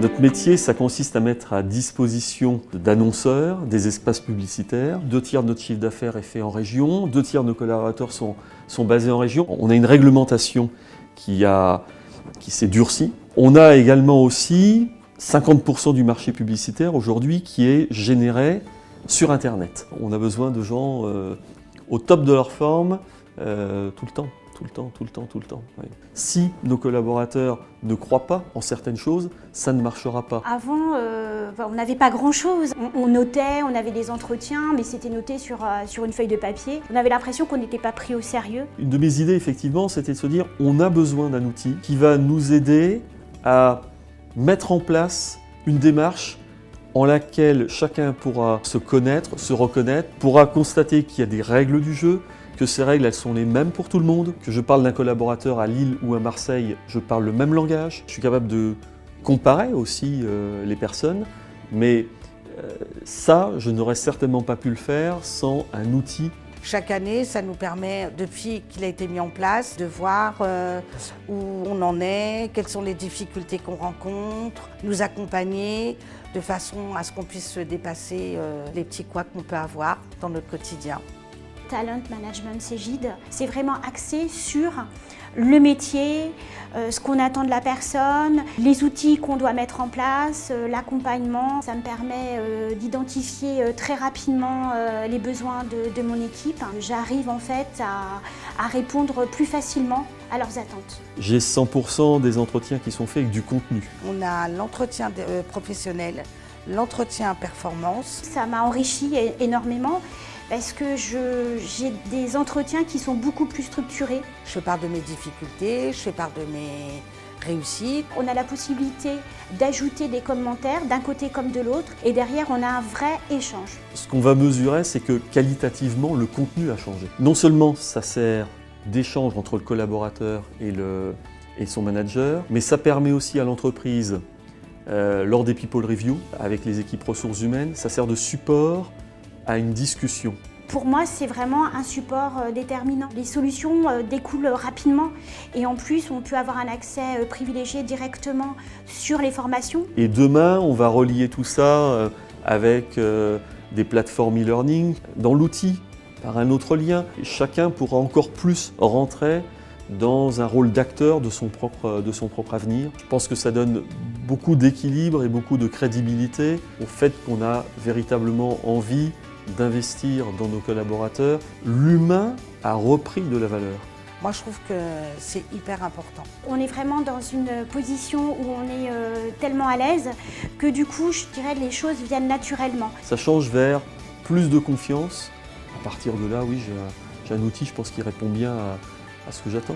Notre métier, ça consiste à mettre à disposition d'annonceurs des espaces publicitaires. 2/3 de notre chiffre d'affaires est fait en région, 2/3 de nos collaborateurs sont basés en région. On a une réglementation qui s'est durcie. On a également aussi 50% du marché publicitaire aujourd'hui qui est généré sur Internet. On a besoin de gens au top de leur forme tout le temps. Oui. Si nos collaborateurs ne croient pas en certaines choses, ça ne marchera pas. Avant, on n'avait pas grand-chose. On notait, on avait des entretiens, mais c'était noté sur une feuille de papier. On avait l'impression qu'on n'était pas pris au sérieux. Une de mes idées, effectivement, c'était de se dire on a besoin d'un outil qui va nous aider à mettre en place une démarche en laquelle chacun pourra se connaître, se reconnaître, pourra constater qu'il y a des règles du jeu, que ces règles, elles sont les mêmes pour tout le monde, que je parle d'un collaborateur à Lille ou à Marseille, je parle le même langage. Je suis capable de comparer aussi les personnes, mais ça, je n'aurais certainement pas pu le faire sans un outil. Chaque année, ça nous permet, depuis qu'il a été mis en place, de voir où on en est, quelles sont les difficultés qu'on rencontre, nous accompagner de façon à ce qu'on puisse se dépasser les petits couacs qu'on peut avoir dans notre quotidien. Talent Management Cégide, c'est vraiment axé sur le métier, ce qu'on attend de la personne, les outils qu'on doit mettre en place, l'accompagnement. Ça me permet d'identifier très rapidement les besoins de mon équipe. J'arrive en fait à répondre plus facilement à leurs attentes. J'ai 100% des entretiens qui sont faits avec du contenu. On a l'entretien professionnel, l'entretien performance. Ça m'a enrichi énormément. Parce que j'ai des entretiens qui sont beaucoup plus structurés. Je fais part de mes difficultés, je fais part de mes réussites. On a la possibilité d'ajouter des commentaires d'un côté comme de l'autre et derrière on a un vrai échange. Ce qu'on va mesurer, c'est que qualitativement, le contenu a changé. Non seulement ça sert d'échange entre le collaborateur et son manager, mais ça permet aussi à l'entreprise, lors des People Review, avec les équipes ressources humaines, ça sert de support à une discussion. Pour moi, c'est vraiment un support déterminant. Les solutions découlent rapidement et en plus, on peut avoir un accès privilégié directement sur les formations. Et demain, on va relier tout ça avec des plateformes e-learning dans l'outil, par un autre lien. Et chacun pourra encore plus rentrer dans un rôle d'acteur de son propre avenir. Je pense que ça donne beaucoup d'équilibre et beaucoup de crédibilité au fait qu'on a véritablement envie d'investir dans nos collaborateurs. L'humain a repris de la valeur. Moi, je trouve que c'est hyper important. On est vraiment dans une position où on est tellement à l'aise que du coup, je dirais que les choses viennent naturellement. Ça change vers plus de confiance. À partir de là, oui, j'ai un outil, je pense, qui répond bien à ce que j'attends.